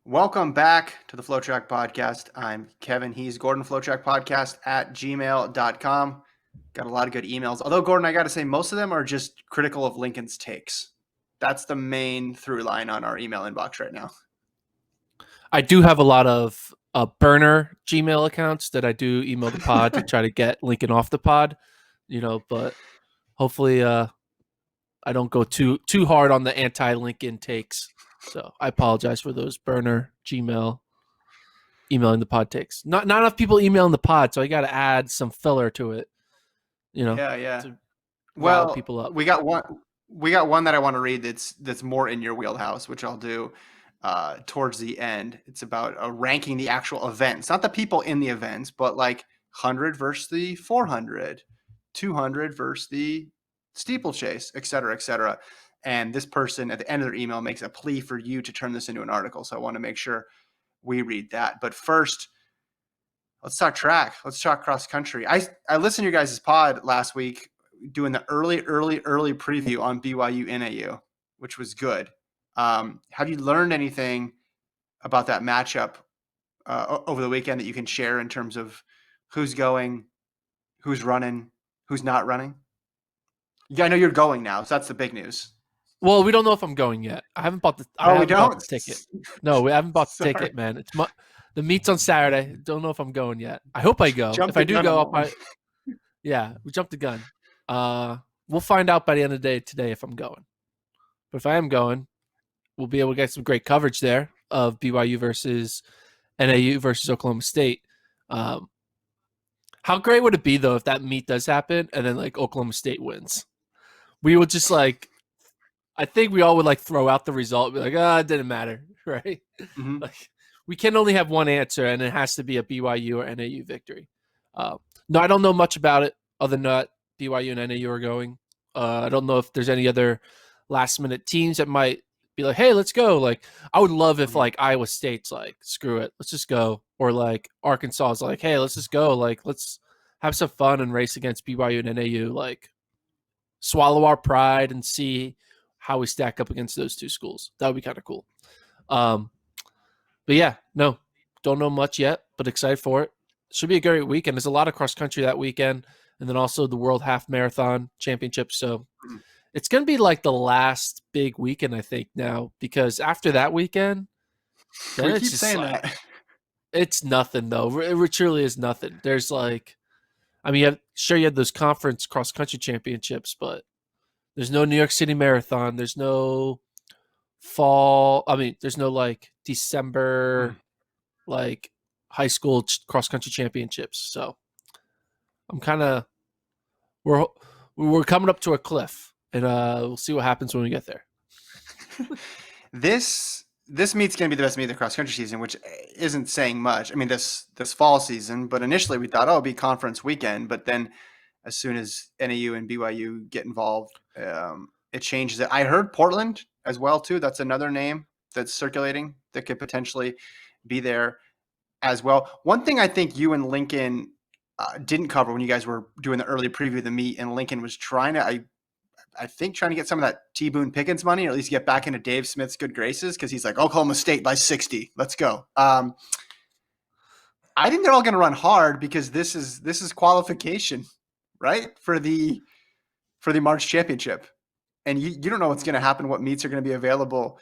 Welcome back to the FloTrack podcast. I'm Kevin. He's Gordon. FloTrack podcast at gmail.com. Got a lot of good emails. Although, Gordon, I got to say, most of them are just critical of Lincoln's takes. That's the main through line on our email inbox right now. I do have a lot of burner Gmail accounts that I do email the pod to try to get Lincoln off the pod, but hopefully I don't go too hard on the anti-Lincoln takes. So I apologize for those burner Gmail emailing the pod takes. Not enough people emailing the pod, so I got to add some filler to it, Yeah. to rile Well, people up. we got one that I want to read that's more in your wheelhouse, which I'll do towards the end. It's about ranking the actual events, not the people in the events, but like 100 versus the 400, 200 versus the steeplechase, et cetera, et cetera. And this person at the end of their email makes a plea for you to turn this into an article. So I want to make sure we read that. But first, let's talk track. Let's talk cross country. I listened to your guys' pod last week doing the early preview on BYU NAU, which was good. Have you learned anything about that matchup over the weekend that you can share in terms of who's going, who's running, who's not running? Yeah, I know you're going now, so that's the big news. Well, we don't know if I'm going yet. I haven't bought the. We don't bought the ticket. No, we haven't bought the ticket, man. The meet's on Saturday. Don't know if I'm going yet. I hope I go. If I do go, yeah, we jumped the gun. We'll find out by the end of the day today if I'm going. But if I am going, we'll be able to get some great coverage there of BYU versus NAU versus Oklahoma State. How great would it be though if that meet does happen and then like Oklahoma State wins? We would just I think we all would throw out the result, be like, it didn't matter, right? Mm-hmm. We can only have one answer, and it has to be a BYU or NAU victory. No, I don't know much about it other than that BYU and NAU are going. I don't know if there's any other last-minute teams that might be like, hey, let's go. I would love if Iowa State's like, screw it, let's just go. Or Arkansas is like, hey, let's just go. Let's have some fun and race against BYU and NAU. Swallow our pride and see how we stack up against those two schools. That would be kind of cool. But yeah, no, don't know much yet, but excited for it. Should be a great weekend. There's a lot of cross country that weekend, and then also the World Half Marathon Championship. So it's going to be the last big weekend, I think, now, because after that weekend, then it's just that. It's nothing, though. It truly is nothing. There's you had those conference cross country championships, but there's no New York City Marathon. There's no fall. There's no December high school cross country championships. So I'm kind of we're coming up to a cliff, and we'll see what happens when we get there. This meet's going to be the best meet of the cross country season, which isn't saying much. This fall season, but initially we thought, it'll be conference weekend, but then as soon as NAU and BYU get involved, it changes it. I heard Portland as well too. That's another name that's circulating that could potentially be there as well. One thing I think you and Lincoln didn't cover when you guys were doing the early preview of the meet, and Lincoln was trying to get some of that T. Boone Pickens money, or at least get back into Dave Smith's good graces, because he's like, Oklahoma State by 60. Let's go. I think they're all going to run hard because this is qualification, right, for the March championship. And you don't know what's going to happen, what meets are going to be available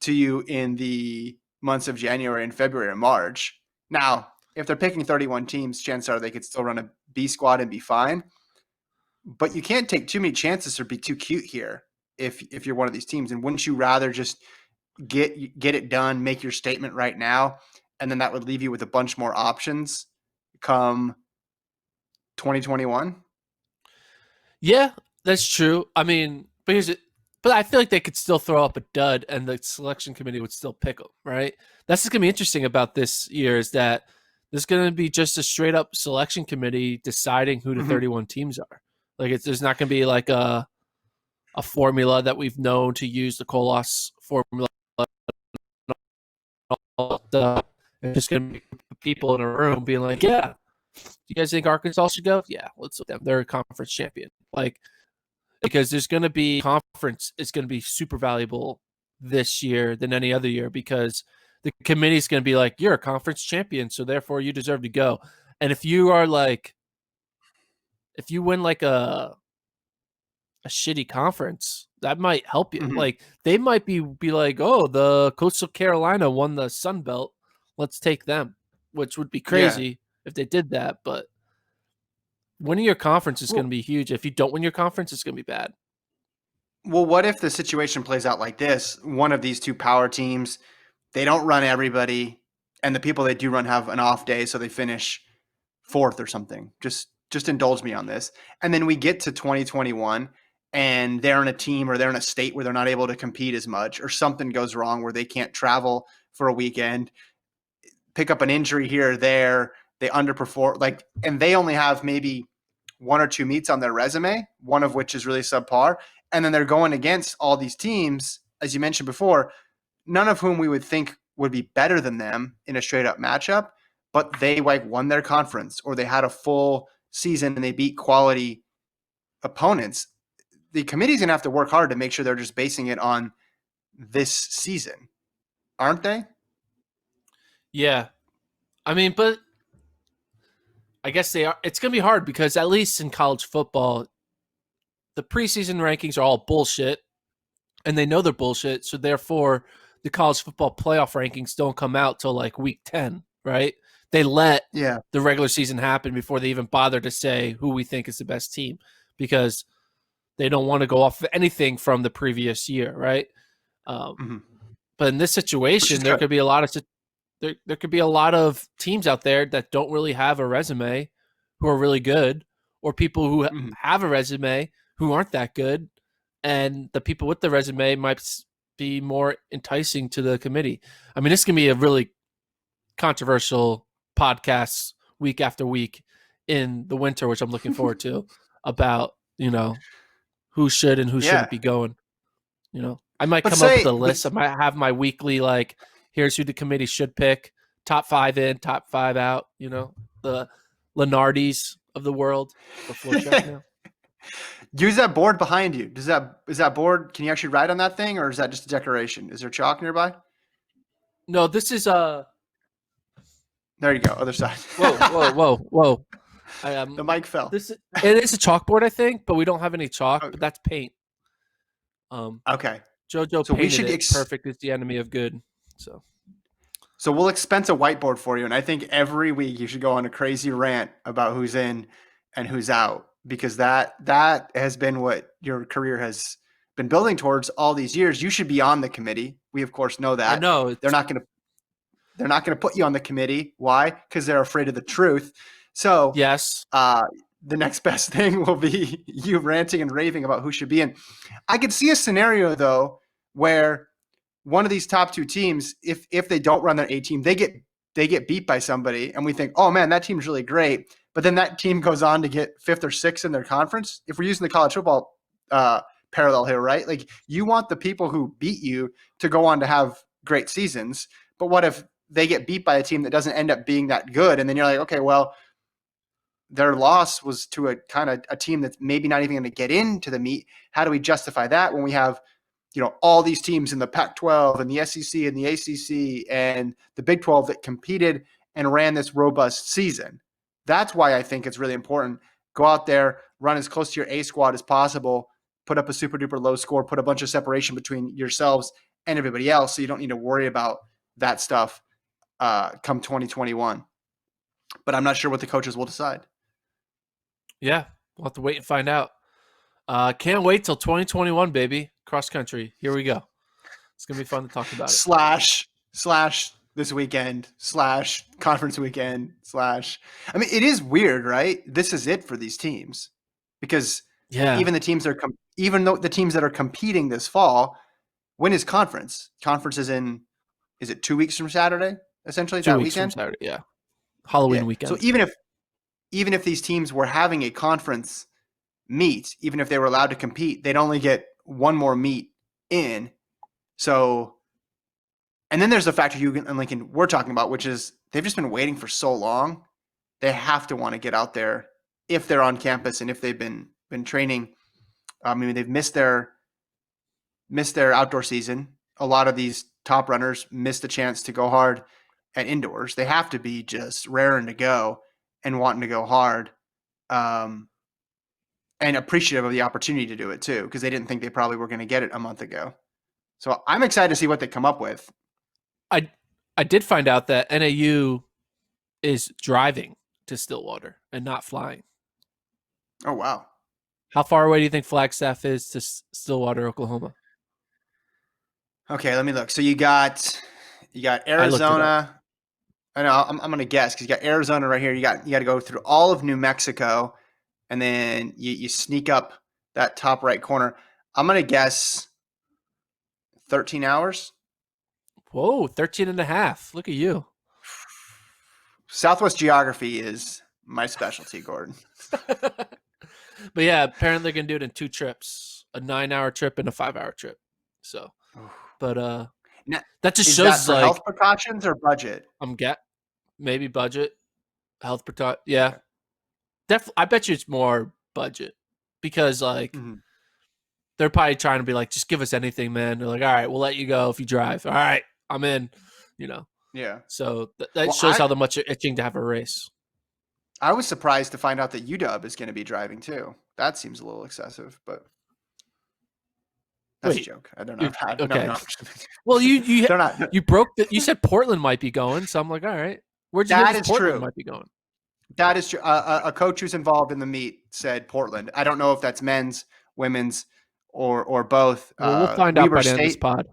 to you in the months of January and February and March. Now, if they're picking 31 teams, chances are they could still run a B squad and be fine. But you can't take too many chances or be too cute here if you're one of these teams. And wouldn't you rather just get it done, make your statement right now, and then that would leave you with a bunch more options come 2021? Yeah, that's true. But I feel like they could still throw up a dud, and the selection committee would still pick them, right? That's what's going to be interesting about this year, is that there's going to be just a straight up selection committee deciding who the 31 teams are. There's not going to be a formula that we've known to use, the Colas formula. It's just going to be people in a room being like, yeah, you guys think Arkansas should go? Yeah, let's let them. They're a conference champion. Because there's going to be conference, it's going to be super valuable this year than any other year, because the committee's going to be like, you're a conference champion, so therefore you deserve to go. And if you are like, if you win like a shitty conference, that might help you. Mhm. Like they might be like, oh, the Coastal Carolina won the Sun Belt, let's take them, which would be Yeah. crazy if they did that. But winning your conference is going to Well, be huge. If you don't win your conference, it's going to be bad. well, what if the situation plays out like this? One of these two power teams, they don't run everybody, and the people they do run have an off day, so they finish fourth or something. Just indulge me on this. And then we get to 2021 and they're in a team or they're in a state where they're not able to compete as much, or something goes wrong where they can't travel for a weekend, pick up an injury here or there, they underperform, like, and they only have maybe one or two meets on their resume, one of which is really subpar. And then they're going against all these teams, as you mentioned before, none of whom we would think would be better than them in a straight up matchup, but they like won their conference or they had a full season and they beat quality opponents. The committee's gonna have to work hard to make sure they're just basing it on this season, aren't they? Yeah. I mean, but I guess they are. It's going to be hard because at least in college football, the preseason rankings are all bullshit and they know they're bullshit. So therefore, the college football playoff rankings don't come out till like week 10, right? They let Yeah. the regular season happen before they even bother to say who we think is the best team because they don't want to go off of anything from the previous year, right? Um, Mm-hmm. but in this Which is situation, there good. could be a lot of there could be a lot of teams out there that don't really have a resume who are really good, or people who Mm-hmm. have a resume who aren't that good, and the people with the resume might be more enticing to the committee. I mean, this can be a really controversial podcast week after week in the winter, which I'm looking forward to, about who should and who Yeah. shouldn't be going. I might But come up with say, a list. I might have my weekly like, here's who the committee should pick, top 5 in, top 5 out. The Lenardis of the world for FloTrack now. use that board behind you. Is that board? Can you actually write on that thing, or is that just a decoration? Is there chalk nearby? No, this is There you go. Other side. whoa. I The mic fell. This it is a chalkboard, I think, but we don't have any chalk. Oh, But that's paint. okay. JoJo So we painted should it. Perfect is the enemy of good. So So we'll expense a whiteboard for you, and I think every week you should go on a crazy rant about who's in and who's out, because that has been what your career has been building towards all these years. You should be on the committee. We of course know I that. know They're it's not going to they're not going to put you on the committee. Why? Because they're afraid of the truth. So yes, the next best thing will be you ranting and raving about who should be in. I could see a scenario though where one of these top two teams, if they don't run their A team, they get beat by somebody, and we think, oh man, that team's really great. But then that team goes on to get fifth or sixth in their conference. If we're using the college football parallel here, right? Like you want the people who beat you to go on to have great seasons. But what if they get beat by a team that doesn't end up being that good? And then you're like, okay, well, their loss was to a kind of a team that's maybe not even going to get into the meet. How do we justify that when we have all these teams in the Pac-12 and the SEC and the ACC and the Big 12 that competed and ran this robust season? That's why I think it's really important. Go out there, run as close to your A squad as possible, put up a super duper low score, put a bunch of separation between yourselves and everybody else, so you don't need to worry about that stuff come 2021. But I'm not sure what the coaches will decide. yeah. We'll have to wait and find out. Can't wait till 2021, baby. Cross country. Here we go. It's gonna be fun to talk about it. Slash this weekend slash conference weekend slash. I mean, it is weird, right? This is it for these teams, because Yeah, even though the teams that are competing this fall, when is conference? Conference is in, is it 2 weeks from Saturday? Essentially, 2 weeks from weekend. Saturday. Yeah, Yeah. Halloween So weekend. even if these teams were having a conference meet, even if they were allowed to compete, they'd only get one more meet in. So, and then there's the factor you and Lincoln we're talking about, which is they've just been waiting for so long. They have to want to get out there if they're on campus and if they've been training. I mean, they've missed their outdoor season a lot of these top runners miss the chance to go hard at indoors. They have to be just raring to go and wanting to go hard, um, and appreciative of the opportunity to do it too, because they didn't think they probably were going to get it a month ago. So I'm excited to see what they come up with. I I did find out that NAU is driving to Stillwater and not flying. Oh wow. How far away do you think Flagstaff is to Stillwater, Oklahoma? Okay, let me look. So you got I looked it up. Arizona. I know I'm gonna guess because you got Arizona right here. You got to go through all of New Mexico, and then you sneak up that top right corner. I'm gonna guess 13 hours. Whoa, 13 and a half. Look at you. Southwest geography is my specialty, Gordon. But yeah, apparently they're gonna do it in 2 trips, a 9-hour trip and a 5-hour trip. So, but Now, that just is that shows for like health precautions or budget? I'm get maybe budget health precaution. Yeah, Okay. definitely. I bet you it's more budget because like Mhm. they're probably trying to be like, just give us anything, man. They're like, all right, we'll let you go if you drive. All right, I'm in. You know, Yeah. so that Well, shows how much you're itching to have a race. I was surprised to find out that UW is going to be driving too. That seems a little excessive, but that's a Wait, joke. I don't know. you're No, okay. no. Well, you They're not. you broke the. You said Portland might be going, so I'm like, all right. Where'd you hear That this is Portland true. might be going? That is true. A coach who's involved in the meet said Portland. I don't know if that's men's, women's, or both. Well, we'll find out Weber by the end of this State. pod.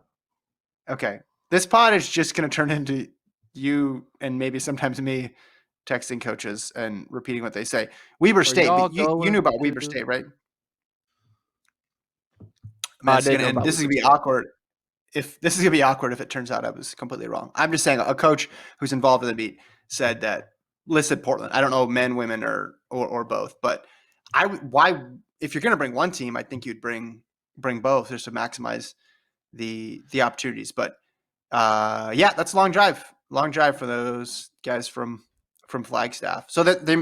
Okay, this pod is just going to turn into you and maybe sometimes me texting coaches and repeating what they say. Weber Are State, y'all but you knew going about Weber to? State, right? Man, I this is didn't gonna know and about this is gonna Weber be State. awkward. If this is gonna be awkward if it turns out I was completely wrong. I'm just saying a coach who's involved in the meet said that listed Portland. I don't know men, women, or both, but why if you're gonna bring one team, I think you'd bring both just to maximize the opportunities. But yeah, that's a long drive for those guys from Flagstaff. So that they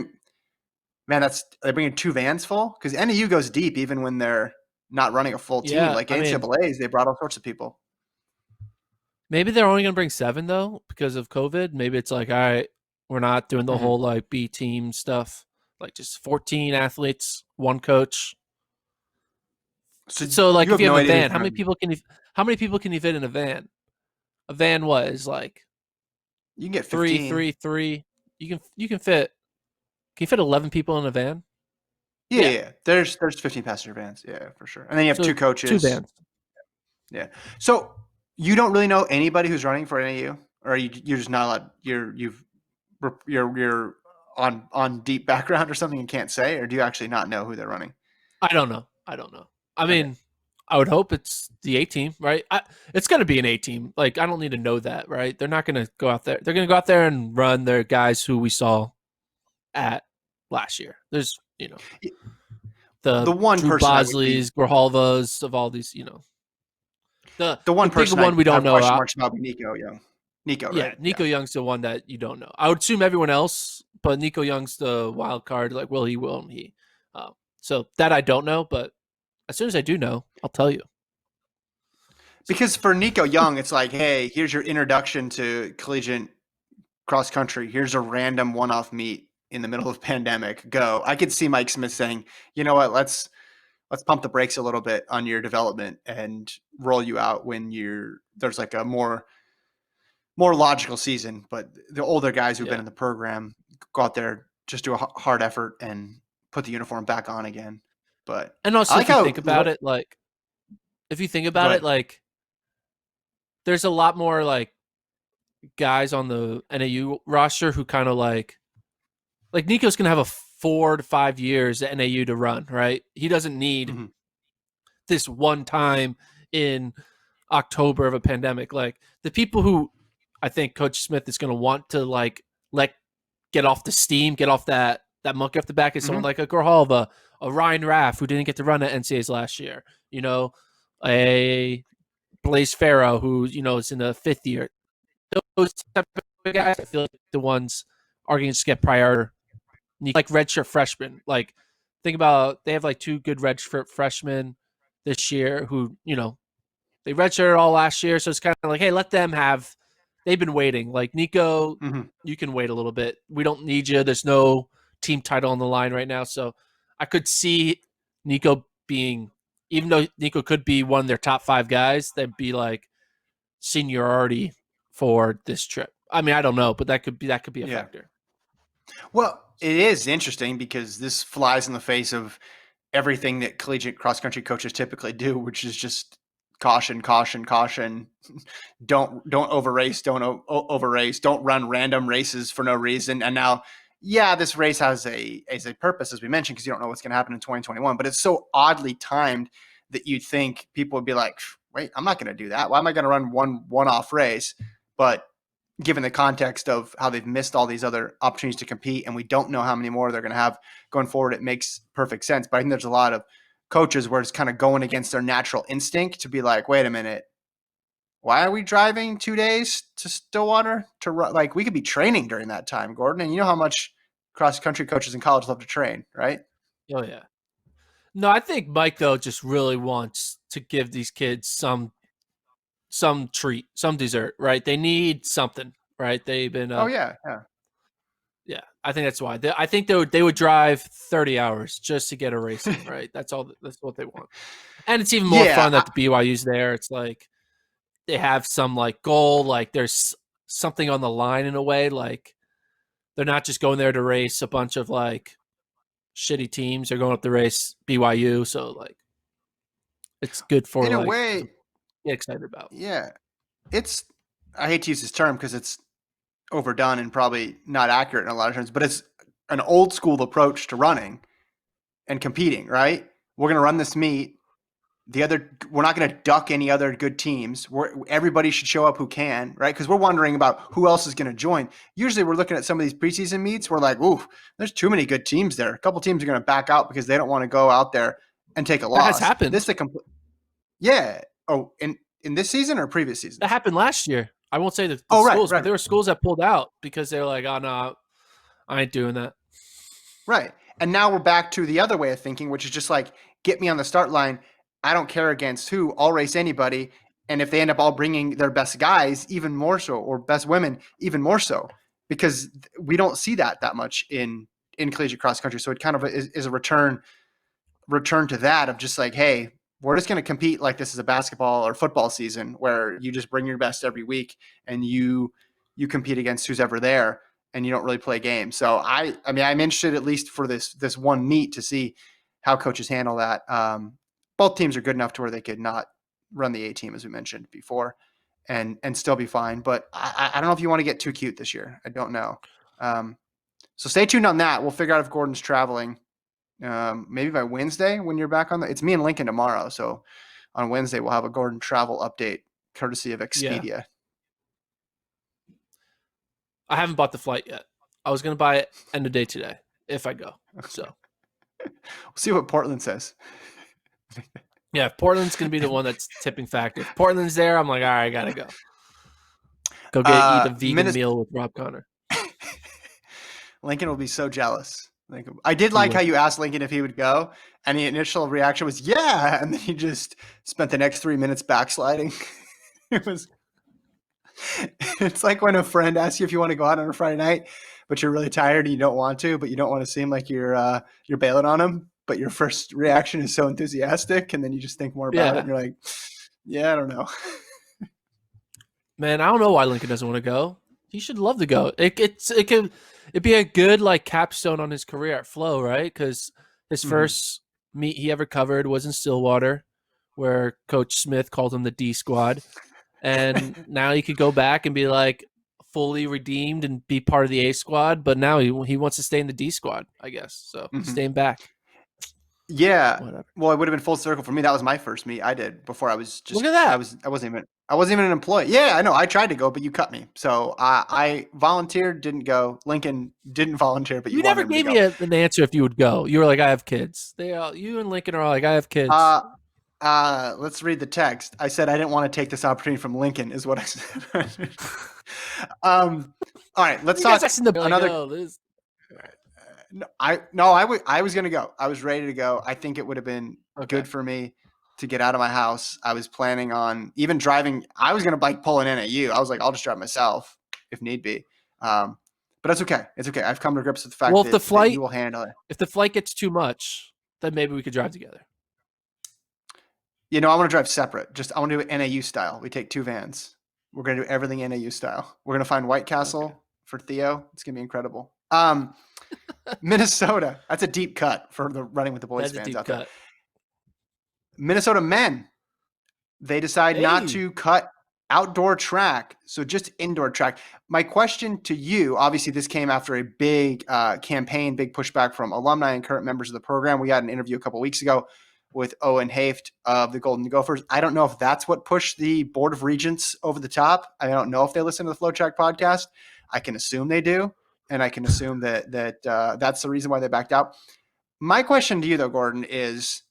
man, they're bringing 2 vans full because NAU goes deep even when they're not running a full team. Yeah, Like I mean, NCAA's, they brought all sorts of people. maybe they're only gonna bring 7 though because of COVID. Maybe it's like, all right, we're not doing the Mm-hmm. whole like B team stuff. Like just 14 athletes, one coach. So So like you if have you no have a idea who's van, going to. how many people can you fit in a van? A van was like You can get three, 15. three, three. You can fit. Can you fit 11 people in a van? Yeah, yeah, Yeah. yeah. There's 15 passenger vans. Yeah, for sure. And then you have two So two coaches. vans. Yeah. So you don't really know anybody who's running for NAU, or you're just not allowed. You're on deep background or something and can't say, or do you actually not know who they're running? I don't know. I don't know. I Okay. mean, I would hope it's the A team, right? It's going to be an A team. Like I don't need to know that, right? They're not going to go out there. They're going to go out there and run their guys who we saw at last year. There's, The the one Drew person I would be Bosleys, Grijalvas of all these, the the one big person one I we don't have know. question marks about would be Nico Young. Nico, Yeah, right? Yeah. Nico Young's the one that you don't know. I would assume everyone else, but Nico Young's the wild card. Like, will he? Won't he? So that I don't know, but as soon as I do know, I'll tell you. So Because for Nico Young, it's like, hey, here's your introduction to collegiate cross country. Here's a random one-off meet in the middle of pandemic. Go. I could see Mike Smith saying, you know what, let's pump the brakes a little bit on your development and roll you out when there's like a more logical season. But the older guys who've been yeah, in the program go out there, just do a hard effort and put the uniform back on again. But and I also like if you how think about it, like if you think go about it, ahead. like there's a lot more like guys on the NAU roster who kind of like Nico's gonna have a 4 to 5 years at NAU to run, right? He doesn't need Mm-hmm. this one time in October of a pandemic. Like the people who I think Coach Smith is going to want to like let get off the steam, get off that monkey off the back is Mm-hmm. someone like a Grijalva, a Ryan Raff who didn't get to run at NCAAs last year. A Blaze Farrow who is in the 5th year. Those type of guys, I feel like the ones are going to just get prior, like redshirt freshmen. Like think about they have like 2 good redshirt freshmen this year who They redshirted all last year, so it's kind of like, hey, let them have. They've been waiting. Like Nico, Hmm. you can wait a little bit. We don't need you. There's no team title on the line right now, so I could see Nico being, even though Nico could be one of their top 5 guys, that'd be like seniority for this trip. I mean, I don't know, but that could be a Yeah. factor. Well, it is interesting because this flies in the face of everything that collegiate cross country coaches typically do, which is just caution, caution, caution. Don't over race, don't over race, don't run random races for no reason. And now, yeah, this race has a purpose, as we mentioned, because you don't know what's going to happen in 2021. But it's so oddly timed that you'd think people would be like, wait, I'm not going to do that. Why am I going to run one off race? But given the context of how they've missed all these other opportunities to compete, and we don't know how many more they're going to have going forward, it makes perfect sense. But I think there's a lot of coaches where it's kind of going against their natural instinct to be like, wait a minute, why are we driving 2 days to Stillwater to run? Like, we could be training during that time, Gordon. And you know how much cross country coaches in college love to train, right? Oh yeah. No, I think Mike though just really wants to give these kids some treat, some dessert, right? They need something, right? They've been Oh yeah, yeah. yeah, I think that's why. I think they would drive 30 hours just to get a race in, right? That's all. That's what they want. And it's even more Yeah, fun that the BYU's there. It's like they have some like goal, like there's something on the line in a way. Like they're not just going there to race a bunch of like shitty teams. They're going up to race BYU, so like it's good for in a like to way, get excited about. yeah. It's, I hate to use this term because it's overdone and probably not accurate in a lot of terms, but it's an old school approach to running and competing, right? We're going to run this meet. We're not going to duck any other good teams. Everybody should show up who can, right? Because we're wondering about who else is going to join. Usually, we're looking at some of these preseason meets. We're like, ooh, there's too many good teams there. A couple teams are going to back out because they don't want to go out there and take a That has loss. This happened. is a complete, yeah. Oh, in this season or previous That seasons? happened last year. I won't say the Oh, right, schools, but right, there were schools that pulled out because they're like, oh no, I ain't doing that. right. And now we're back to the other way of thinking, which is just like, get me on the start line. I don't care against who. I'll race anybody. And if they end up all bringing their best guys, even more so, or best women, even more so, because we don't see that much in collegiate cross country. So it kind of is a return to that of just like, hey, we're just going to compete like this is a basketball or football season where you just bring your best every week and you compete against who's ever there and you don't really play games. So I mean, I'm interested at least for this one meet to see how coaches handle that. Both teams are good enough to where they could not run the A team as we mentioned before, and still be fine. But I don't know if you want to get too cute this year. I don't know. So stay tuned on that. We'll figure out if Gordon's traveling maybe by Wednesday when you're back on the. It's me and Lincoln tomorrow, so on Wednesday we'll have a Gordon travel update courtesy of Yeah. Expedia. I haven't bought the flight yet. I was gonna buy it end of day today if I go. So We'll see what Portland says. yeah, if Portland's gonna be the one that's tipping factor. If Portland's there, I'm like, all right, I gotta go. Go eat a vegan Minnesota. meal with Rob Connor. Lincoln will be so jealous. Like, I did He like how would. you asked Lincoln if he would go, and the initial reaction was yeah, and then he just spent the next 3 minutes backsliding. It was. It's like when a friend asks you if you want to go out on a Friday night, but you're really tired and you don't want to, but you don't want to seem like you're bailing on them. But your first reaction is so enthusiastic, and then you just think more about it, and Yeah, you're like, "Yeah, I don't know." man. I don't know why Lincoln doesn't want to go. He should love to go. It'd be a good like capstone on his career at Flow, right? Because his Hmm. first meet he ever covered was in Stillwater, where Coach Smith called him the D squad. And now he could go back and be like fully redeemed and be part of the A squad. But now he wants to stay in the D squad, I guess. So he's Hmm. staying back. Yeah. Whatever. Well, it would have been full circle for me. That was my first meet I did before I was Look just at that. I wasn't even an employee. Yeah, I know. I tried to go, but you cut me. So I volunteered, didn't go. Lincoln didn't volunteer, but you You never wanted him to gave go. me an answer if you would go. You were like, I have kids. You and Lincoln are all like, I have kids. Uh, let's read the text. I said I didn't want to take this opportunity from Lincoln, is what I said. All right, let's You guys talk texting the like, another. oh, this. No, I was gonna go. I was ready to go. I think it would have been Okay. good for me. to get out of my house. I was planning on even driving. I was going to like pull an NAU. I was like, I'll just drive myself if need be. But it's okay. It's okay. I've come to grips with the fact Well, that you will handle it. if the flight gets too much, then maybe we could drive together. You know, I want to drive separate. Just I want to do it NAU style. We take 2 vans. We're going to do everything NAU style. We're going to find White Castle Okay. for Theo. It's going to be incredible. Minnesota. That's a deep cut for the Running with the Boys That's a fans deep out there. cut. Minnesota men. They decide not Hey. to cut outdoor track, so just indoor track. My question to you, obviously, this came after a big campaign, big pushback from alumni and current members of the program. We had an interview a couple weeks ago with Owen Haft of the Golden Gophers. I don't know if that's what pushed the Board of Regents over the top. I don't know if they listen to the FloTrack podcast. I can assume they do, and I can assume that that's the reason why they backed out. My question to you, though, Gordon, is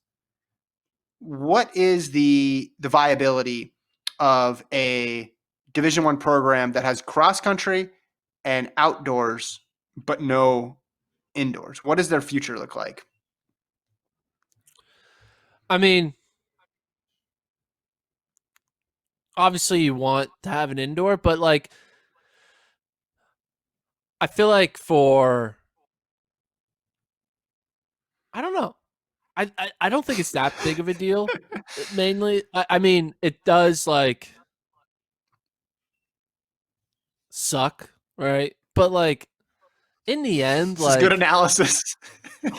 what is the viability of a Division One program that has cross country and outdoors, but no indoors? What does their future look like? I mean, obviously you want to have an indoor, but like I feel like for I don't know. I don't think it's that big of a deal. Mainly, I mean, it does like suck, right? But like in the end, This is good like analysis.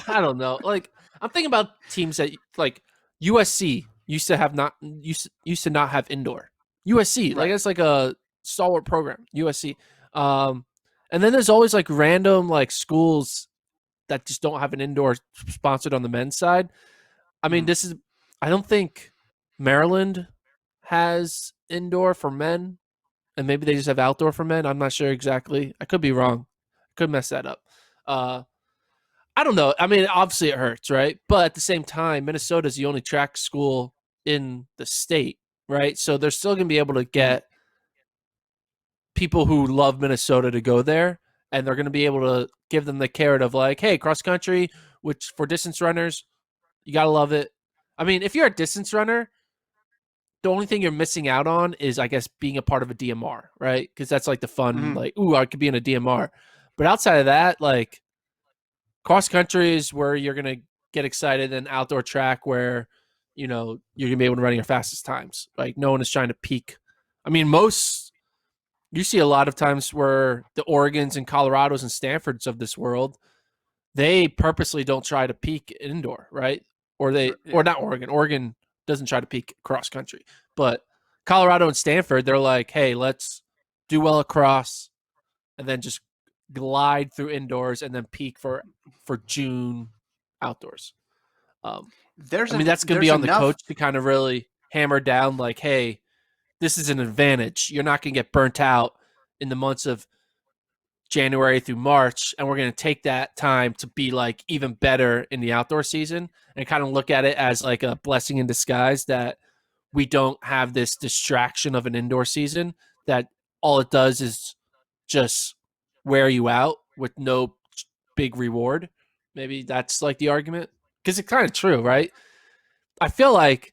I don't know. Like I'm thinking about teams that like USC used to not have indoor. USC, like Right. it's like a stalwart program. USC, um, and then there's always like random like schools that just don't have an indoor sponsored on the men's side. I mean, Mhm. this is I don't think Maryland has indoor for men, and maybe they just have outdoor for men. I'm not sure exactly. I could be wrong. I could mess that up. Uh, I don't know. I mean, obviously it hurts, right? But at the same time, Minnesota is the only track school in the state, right? So they're still going to be able to Mhm. get people who love Minnesota to go there, and they're going to be able to give them the carrot of like, hey, cross country, which for distance runners, you got to love it. I mean, if you're a distance runner, the only thing you're missing out on is, I guess, being a part of a DMR, right? Because that's like the fun, Mhm. like, ooh, I could be in a DMR. But outside of that, like, cross country is where you're gonna get excited, and outdoor track where you're gonna be able to run your fastest times. Like no one is trying to peak. I mean, most you see a lot of times where the Oregons and Colorados and Stanfords of this world, they purposely don't try to peak indoor, right? Or Yeah. not Oregon. Oregon doesn't try to peak cross country, but Colorado and Stanford, they're like, hey, let's do well across, and then just glide through indoors and then peak for June outdoors. I mean, that's going to be There's on the enough. coach to kind of really hammer down, like, hey, this is an advantage. You're not going to get burnt out in the months of January through March, and we're going to take that time to be like even better in the outdoor season and kind of look at it as like a blessing in disguise that we don't have this distraction of an indoor season that all it does is just wear you out with no big reward. Maybe that's like the argument because it's kind of true, right? I feel like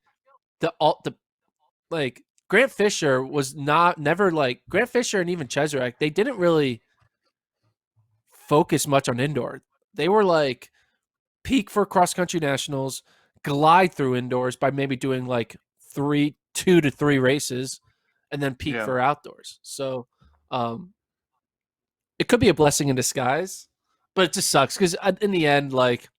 the like Grant Fisher was not never like Grant Fisher and even Cheserek. They didn't really focus much on indoor. They were like peak for cross country nationals, glide through indoors by maybe doing like 2 to 3 races, and then peak Yeah. for outdoors. So um, it could be a blessing in disguise, but it just sucks because in the end, like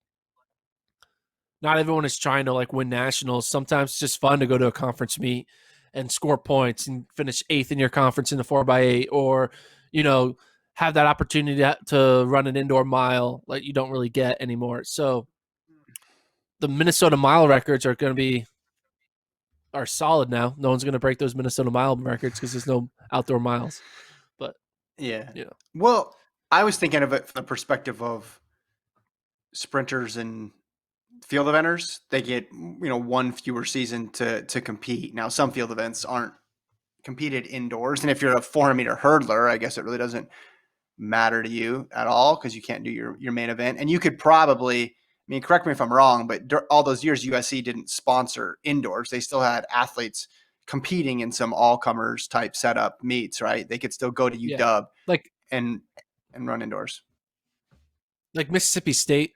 not everyone is trying to like win nationals. Sometimes it's just fun to go to a conference meet and score points and finish eighth in your conference in the 4x8, or you know have that opportunity to run an indoor mile like you don't really get anymore. So the Minnesota mile records are solid now. No one's going to break those Minnesota mile records because there's no outdoor miles. But Yeah. you know, Well, I was thinking of it from the perspective of sprinters and field eventers. They get one fewer season to compete. Now, some field events aren't competed indoors, and if you're a 400-meter hurdler, I guess it really doesn't matter to you at all because you can't do your main event. And you could probably, mean, correct me if I'm wrong, but all those years USC didn't sponsor indoors. They still had athletes competing in some all-comers type setup meets, right? They could still go to Yeah, UW like and run indoors. Mississippi State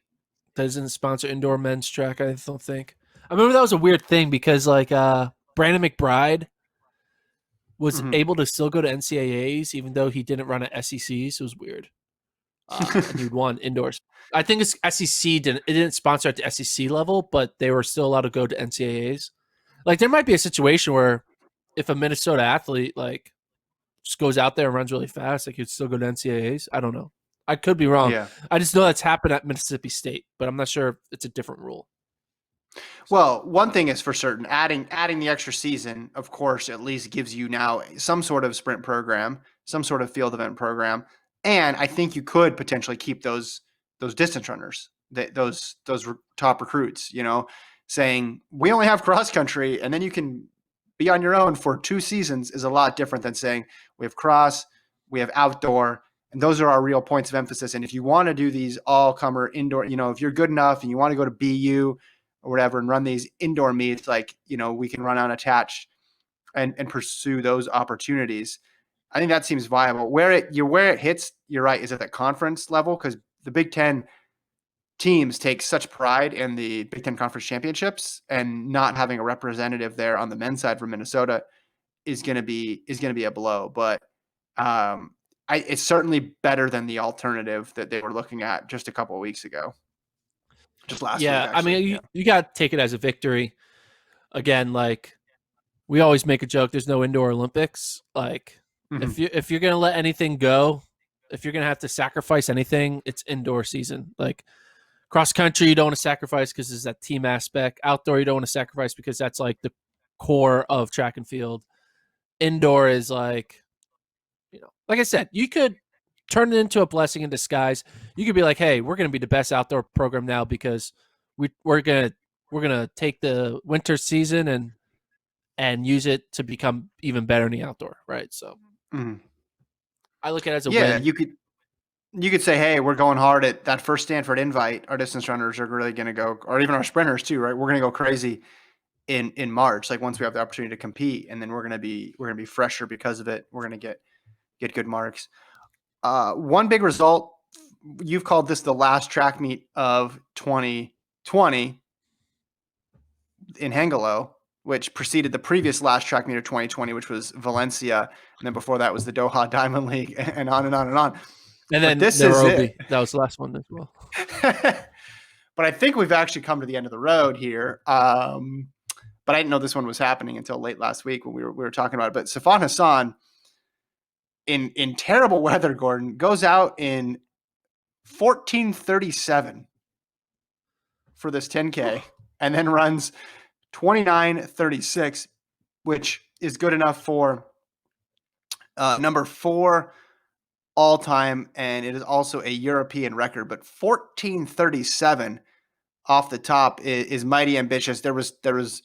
doesn't sponsor indoor men's track. I don't think. I remember that was a weird thing because Brandon McBride was Mm-hmm. able to still go to NCAAs even though he didn't run at SECs. It was weird. And he'd won indoors. I think it's SEC didn't sponsor at the SEC level, but they were still allowed to go to NCAAs. Like there might be a situation where if a Minnesota athlete like just goes out there and runs really fast, like he'd still go to NCAAs. I don't know. I could be wrong. Yeah. I just know that's happened at Mississippi State, but I'm not sure if it's a different rule. So, Well, one thing is for certain, adding the extra season, of course, at least gives you now some sort of sprint program, some sort of field event program, and I think you could potentially keep those distance runners, those top recruits. Saying we only have cross country, and then you can be on your own for 2 seasons is a lot different than saying we have cross, we have outdoor, and those are our real points of emphasis. And if you want to do these all comer indoor, if you're good enough and you want to go to BU or whatever and run these indoor meets, like, we can run unattached and pursue those opportunities. I think that seems viable. Where it hits, you're right, is at the conference level, because the Big Ten teams take such pride in the Big Ten Conference Championships, and not having a representative there on the men's side for Minnesota is going to be a blow. But it's certainly better than the alternative that they were looking at just a couple of weeks ago. Just last week, yeah, I actually. mean, you got to take it as a victory. Again, like we always make a joke, there's no indoor Olympics. Like Mm-hmm. if you're gonna let anything go, if you're gonna have to sacrifice anything, it's indoor season. Like cross country, you don't want to sacrifice because there's that team aspect. Outdoor, you don't want to sacrifice because that's like the core of track and field. Indoor is like, like I said, you could turn it into a blessing in disguise. You could be like, hey, we're going to be the best outdoor program now because we're gonna take the winter season and use it to become even better in the outdoor, right? So Mm-hmm. I look at it as a Yeah, win. you could say, hey, we're going hard at that first Stanford invite. Our distance runners are really going to go, or even our sprinters too, right? We're going to go crazy in March, like once we have the opportunity to compete, and then we're going to be fresher because of it. We're going to get good marks. One big result, you've called this the last track meet of 2020 in Hengelo, which preceded the previous last track meet of 2020, which was Valencia, and then before that was the Doha Diamond League, and on and on and on. And But then this is it. Nairobi, that was the last one as well. But I think we've actually come to the end of the road here. But I didn't know this one was happening until late last week when we were talking about it. But Sifan Hassan, in terrible weather, Gordon, goes out in 14:37 for this 10K, and then runs 29:36, which is good enough for number 4 all time, and it is also a European record. But 14:37 off the top is mighty ambitious. There was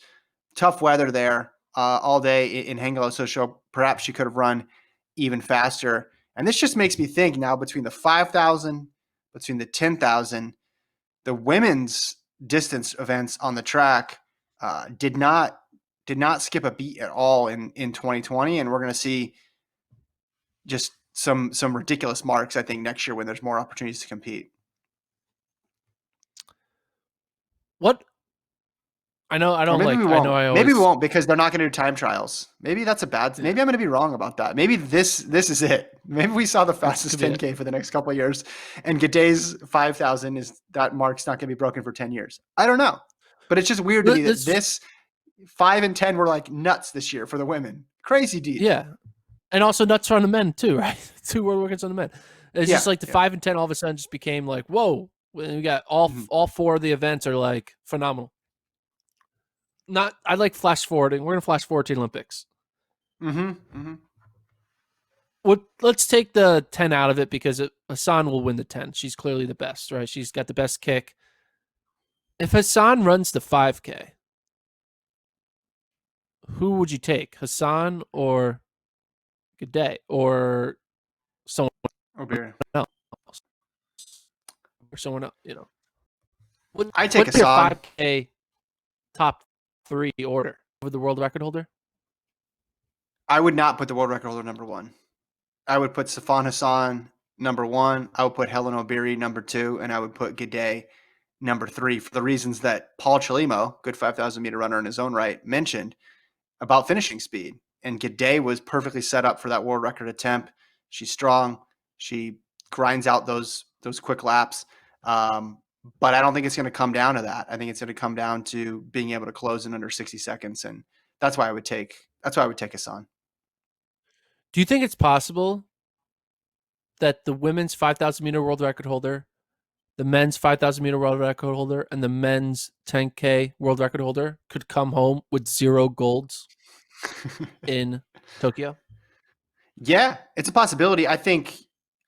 tough weather there all day in Hengelo, so perhaps she could have run even faster. And this just makes me think now, between the 5,000, between the 10,000, the women's distance events on the track did not skip a beat at all in 2020, and we're going to see just some ridiculous marks, I think, next year when there's more opportunities to compete. What I know, I Or don't maybe we like. I know, won't. I Maybe we always. won't, because they're not going to do time trials. Maybe that's a bad. Yeah, Maybe I'm going to be wrong about that. Maybe this is it. Maybe we saw the this fastest could be it. 10K for the next couple of years, and Gaday's 5,000 is that mark's not going to be broken for 10 years. I don't know, but it's just weird to me that This, this 5 and 10 were like nuts this year for the women. Crazy deep. yeah, and also nuts on the men too, right? 2 world records on the men. It's just Yeah. like the 5 and 10 all of a sudden just became like, whoa. When we got Mhm. all 4 of the events are like phenomenal. Not, I like flash forwarding. We're gonna flash forward to the Olympics. Mhm. Mhm. Let's take the 10 out of it because Hassan will win the 10. She's clearly the best, right? She's got the best kick. If Hassan runs the 5K, who would you take, Hassan or Gday or someone Oh, beer. else? Or someone else, I take What's your Hassan. 5K top 3 order over the world record holder? I would not put the world record holder number one. I would put Sifan Hassan number one. I would put Helen Obiri number two, and I would put Gidey number three for the reasons that Paul Chelimo, good 5,000 meter runner in his own right, mentioned about finishing speed. And Gidey was perfectly set up for that world record attempt. She's strong. She grinds out those quick laps. But I don't think it's going to come down to that. I think it's going to come down to being able to close in under 60 seconds, and that's why I would take Hassan. Do you think it's possible that the women's 5,000 meter world record holder, the men's 5,000 meter world record holder, and the men's 10K world record holder could come home with 0 golds in Tokyo? Yeah, it's a possibility. I think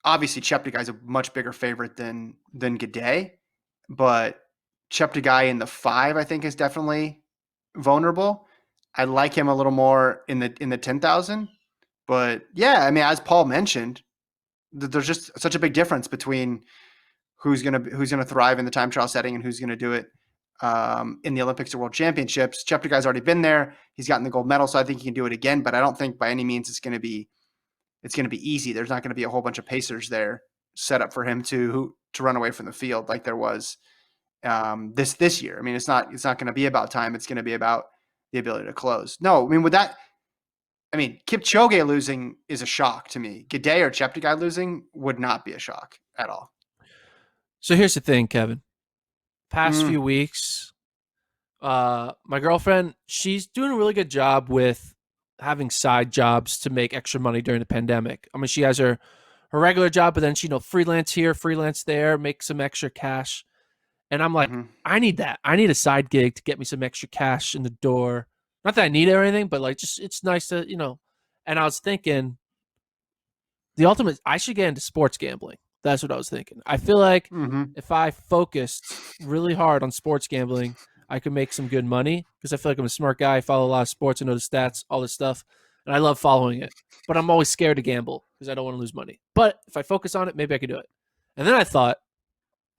obviously Cheptegei's a much bigger favorite than Gidey, but Cheptegei in the 5 I think is definitely vulnerable. I like him a little more in the 10,000, but yeah, I mean as Paul mentioned, there's just such a big difference between who's gonna thrive in the time trial setting and who's gonna do it in the Olympics or World Championships. Cheptegei's already been there; he's gotten the gold medal, so I think he can do it again. But I don't think by any means it's going to be easy. There's not going to be a whole bunch of pacers there set up for him to run away from the field like there was this year. I mean, it's not going to be about time. It's going to be about the ability to close. No, I mean Kipchoge losing is a shock to me. Gidey or Cheptegei losing would not be a shock at all. So here's the thing, Kevin. Past few Mm, weeks, my girlfriend, she's doing a really good job with having side jobs to make extra money during the pandemic. I mean, she has her regular job, but then she freelance here, freelance there, make some extra cash. And I'm like, mm-hmm. I need that. I need a side gig to get me some extra cash in the door. Not that I need it or anything, but like just it's nice to, And I was thinking the ultimate I should get into sports gambling. That's what I was thinking. I feel like Mm-hmm. if I focused really hard on sports gambling, I could make some good money because I feel like I'm a smart guy. I follow a lot of sports. I know the stats, all this stuff, and I love following it. But I'm always scared to gamble because I don't want to lose money. But if I focus on it, maybe I could do it. And then I thought,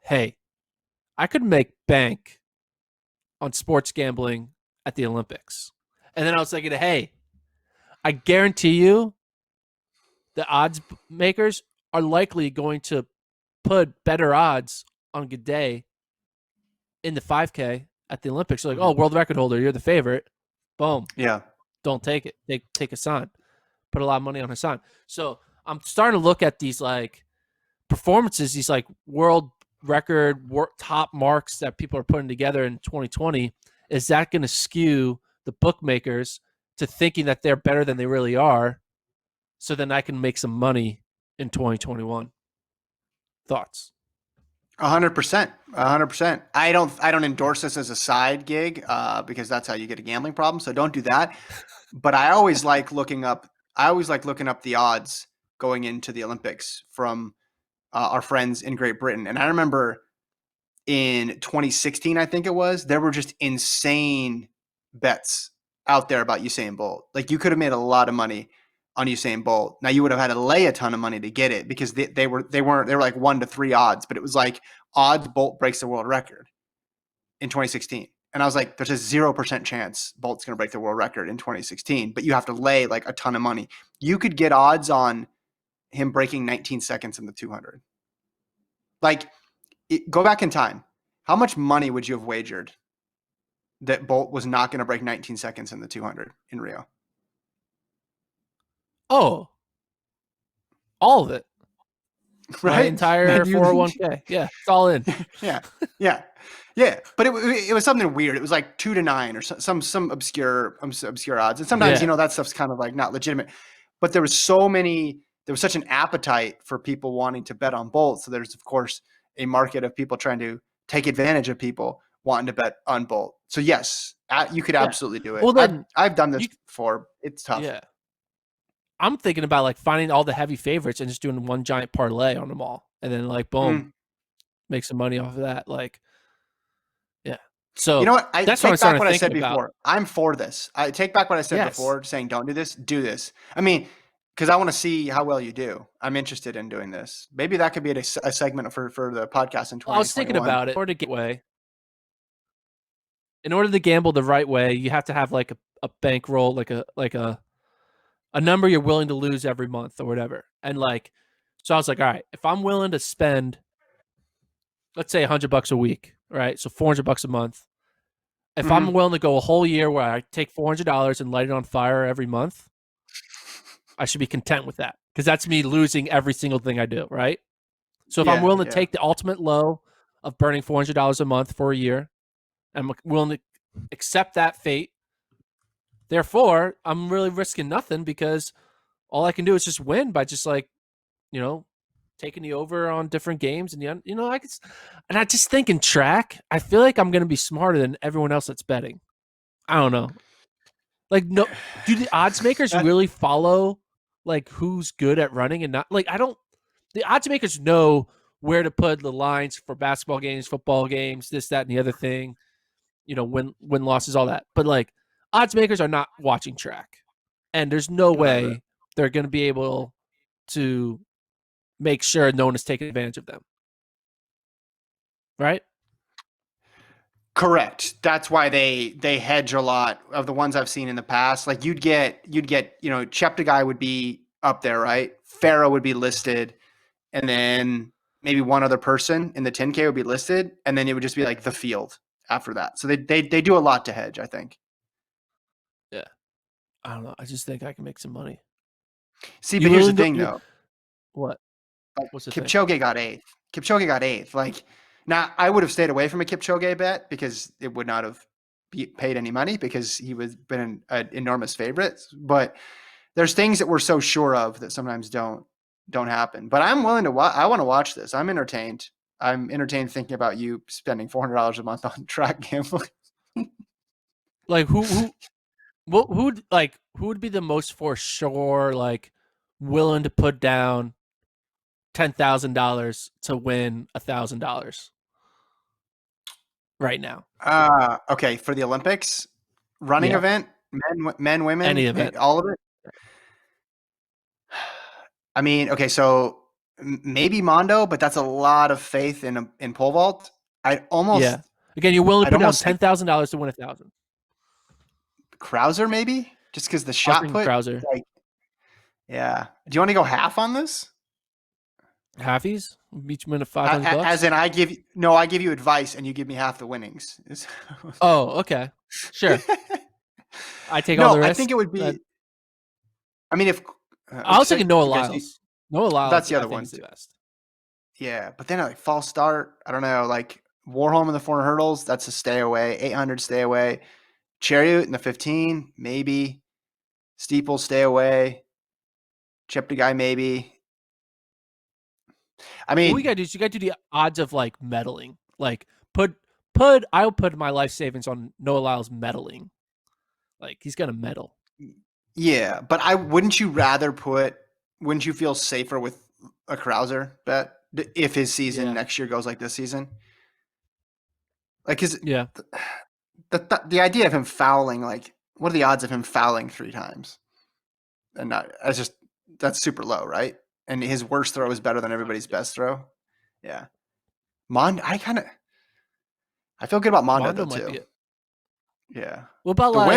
hey, I could make bank on sports gambling at the Olympics. And then I was thinking, hey, I guarantee you the odds makers are likely going to put better odds on Gidey in the 5K at the Olympics. So like, Mm-hmm. oh, world record holder, you're the favorite. Boom. Yeah. Don't take it. Take Hassan. Put a lot of money on Hassan. So I'm starting to look at these like performances, these like world record top marks that people are putting together in 2020. Is that going to skew the bookmakers to thinking that they're better than they really are? So then I can make some money in 2021. Thoughts? 100%. 100%. I don't endorse this as a side gig because that's how you get a gambling problem. So don't do that. But I always like looking up the odds going into the Olympics from our friends in Great Britain. And I remember in 2016, I think it was, there were just insane bets out there about Usain Bolt. Like you could have made a lot of money on Usain Bolt. Now you would have had to lay a ton of money to get it because they were like 1 to 3 odds, but it was like odds Bolt breaks the world record in 2016. And I was like, there's a 0% chance Bolt's going to break the world record in 2016, but you have to lay like a ton of money. You could get odds on him breaking 19 seconds in the 200. Like, go back in time. How much money would you have wagered that Bolt was not going to break 19 seconds in the 200 in Rio? Oh, all of it. My Right? entire And 401k. Yeah, it's all in. yeah, yeah, yeah. But it was something weird. It was like 2 to 9 or some obscure odds. And sometimes Yeah. that stuff's kind of like not legitimate. But there was such an appetite for people wanting to bet on Bolt. So there's of course a market of people trying to take advantage of people wanting to bet on Bolt. So yes, you could Yeah. absolutely do it. Well, then I've done this you, before. It's tough. yeah. I'm thinking about like finding all the heavy favorites and just doing one giant parlay on them all. And then like, boom, Mm. make some money off of that. Like, yeah. You So know what? I that's what I'm take back starting what to I thinking said about. before. I'm for this. I take back what I said Yes. before, saying don't do this. Do this. I mean, because I want to see how well you do. I'm interested in doing this. Maybe that could be a segment for the podcast in Well, I was thinking 2021. about it. Or to get away. in order to gamble the right way, you have to have like a bankroll, like a number you're willing to lose every month or whatever. And like, so I was like, all right, if I'm willing to spend, let's say $100 a week, right? So $400 a month. If I'm Hmm. willing to go a whole year where I take $400 and light it on fire every month, I should be content with that because that's me losing every single thing I do, right? So if I'm Yeah, willing to yeah. take the ultimate low of burning $400 a month for a year, I'm willing to accept that fate. Therefore, I'm really risking nothing because all I can do is just win by just like, you know, taking the over on different games. And, I could, and I just think in track, I feel like I'm going to be smarter than everyone else that's betting. I don't know. Like, no, do the odds makers That really follow like who's good at running and not? Like, I don't. The odds makers know where to put the lines for basketball games, football games, this, that, and the other thing. Win losses, all that. But like, odds makers are not watching track, and there's no right, right. way they're going to be able to make sure no one is taking advantage of them. Right? Correct. That's why they hedge a lot of the ones I've seen in the past. Like you'd get Cheptegei would be up there, right? Pharaoh would be listed, and then maybe one other person in the 10K would be listed, and then it would just be like the field after that. So they do a lot to hedge, I think. Yeah. I don't know. I just think I can make some money. See, You but here's the willing to thing you though. what? Like What's the thing? Kipchoge got eighth. Kipchoge got eighth. Like now, I would have stayed away from a Kipchoge bet because it would not have paid any money because he was been an enormous favorite. But there's things that we're so sure of that sometimes don't happen. But I'm willing to watch. I want to watch this. I'm entertained. I'm entertained thinking about you spending $400 a month on track gambling. Like who would be the most for sure like willing to put down $10,000 to win $1,000 right now? Okay, for the Olympics running Yeah, event, men, any women, event. all of it. I mean, okay, so maybe Mondo, but that's a lot of faith in pole vault. I'd almost Yeah. Again, you're willing to I'd put down almost say $10,000 to win 1,000. Krauser maybe just because the I was shot thinking put. Krauser. Like, yeah. Do you want to go half on this? Halfies? Beach win at $500. As in, I give you advice and you give me half the winnings. Oh, okay. Sure. I take all No, the I risk. think it would be. I mean, if I was say thinking Noah because Lyles. Noah that's Lyles, the I other think, one is the too. best. Yeah, but then like false start. I don't know. Like Warholm in the 400 hurdles. That's a stay away. 800 stay away. Chariot in the 15 maybe. Steeple stay away. Chip the guy maybe. I What we mean, gotta do is you gotta do the odds of like meddling. Like I'll put my life savings on Noah Lyles meddling. Like he's gonna meddle. yeah, but wouldn't you feel safer with a Krauser bet if his season Yeah. next year goes like this season? Like, is Yeah. the idea of him fouling, like, what are the odds of him fouling 3 times? And not, that's super low, right? And his worst throw is better than everybody's Yeah. best throw. Yeah. I feel good about Mondo though Mondo might too. be it. Yeah. What about The like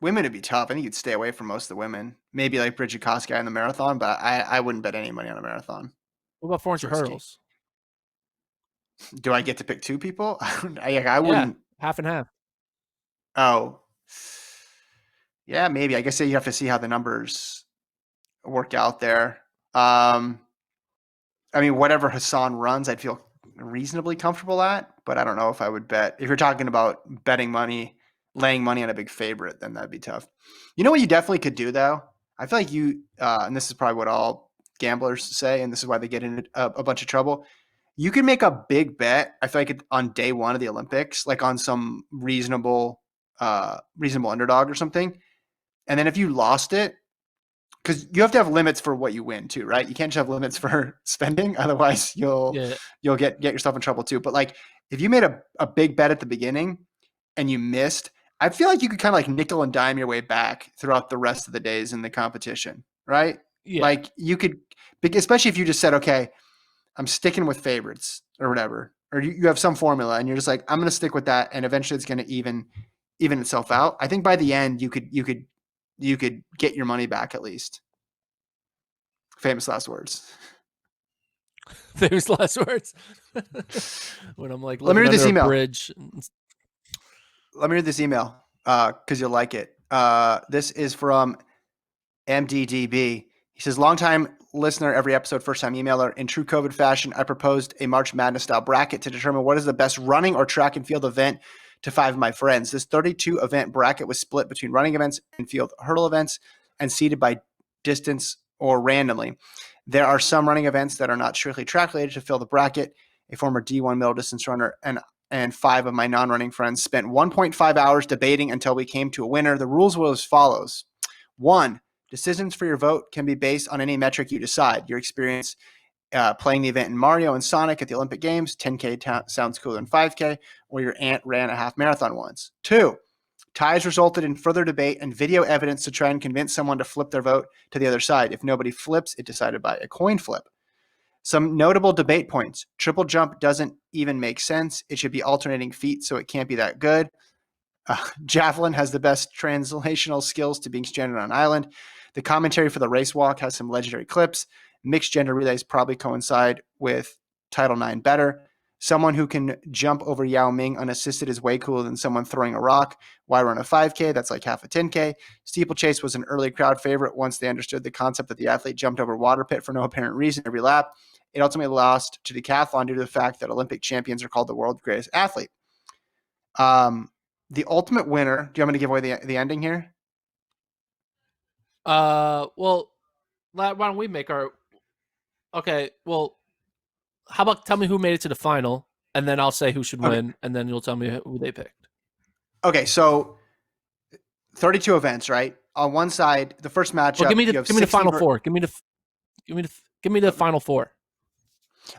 women would be tough. I think you'd stay away from most of the women. Maybe like Bridget Koski in the marathon, but I wouldn't bet any money on a marathon. what about It's 400 risky. hurdles? Do I get to pick 2 people? I Yeah, wouldn't. half and half. Oh, yeah, maybe. I guess you have to see how the numbers work out there. Um, I mean, whatever Hassan runs, I'd feel reasonably comfortable at, but I don't know if I would bet. If you're talking about betting money, laying money on a big favorite, then that'd be tough. You know what you definitely could do though? I feel like and this is probably what all gamblers say, and this is why they get in a bunch of trouble. You can make a big bet. I feel like on day one of the Olympics, like on some reasonable underdog or something, and then if you lost it, because you have to have limits for what you win too, right? You can't just have limits for spending, otherwise Yeah. you'll get yourself in trouble too. But like if you made a big bet at the beginning and you missed, I feel like you could kind of like nickel and dime your way back throughout the rest of the days in the competition, right? Yeah. Like you could, especially if you just said, okay, I'm sticking with favorites or whatever. or you have some formula, and you're just like, I'm going to stick with that, and eventually it's going to even itself out. I think by the end you could get your money back at least. Famous last words. Famous last words. When I'm like Let me living read this under a email. bridge. Let me read this email because you'll like it. This is from MDDB. He says, longtime listener, every episode, first time emailer. In true COVID fashion, I proposed a March Madness style bracket to determine what is the best running or track and field event to 5 of my friends. This 32 event bracket was split between running events and field hurdle events and seeded by distance or randomly. There are some running events that are not strictly track related to fill the bracket. A former D1 middle distance runner and 5 of my non-running friends spent 1.5 hours debating until we came to a winner. The rules were as follows. 1, decisions for your vote can be based on any metric you decide. Your experience playing the event in Mario and Sonic at the Olympic Games, 10K sounds cooler than 5K, or your aunt ran a half marathon once. 2, ties resulted in further debate and video evidence to try and convince someone to flip their vote to the other side. If nobody flips, it decided by a coin flip. Some notable debate points. Triple jump doesn't even make sense. It should be alternating feet, so it can't be that good. Javelin has the best translational skills to being stranded on an island. The commentary for the race walk has some legendary clips. Mixed gender relays probably coincide with Title IX better. Someone who can jump over Yao Ming unassisted is way cooler than someone throwing a rock. Why run a 5K? That's like half a 10K. Steeplechase was an early crowd favorite once they understood the concept that the athlete jumped over water pit for no apparent reason every lap. It ultimately lost to decathlon due to the fact that Olympic champions are called the world's greatest athlete. The ultimate winner. Do you want me to give away the ending here? Well, why don't we make our? Okay, well, how about tell me who made it to the final, and then I'll say who should Okay. win, and then you'll tell me who they picked. Okay, so 32 events, right? On one side, the first matchup, Well, you have give me the 60 final four. Give me the final four.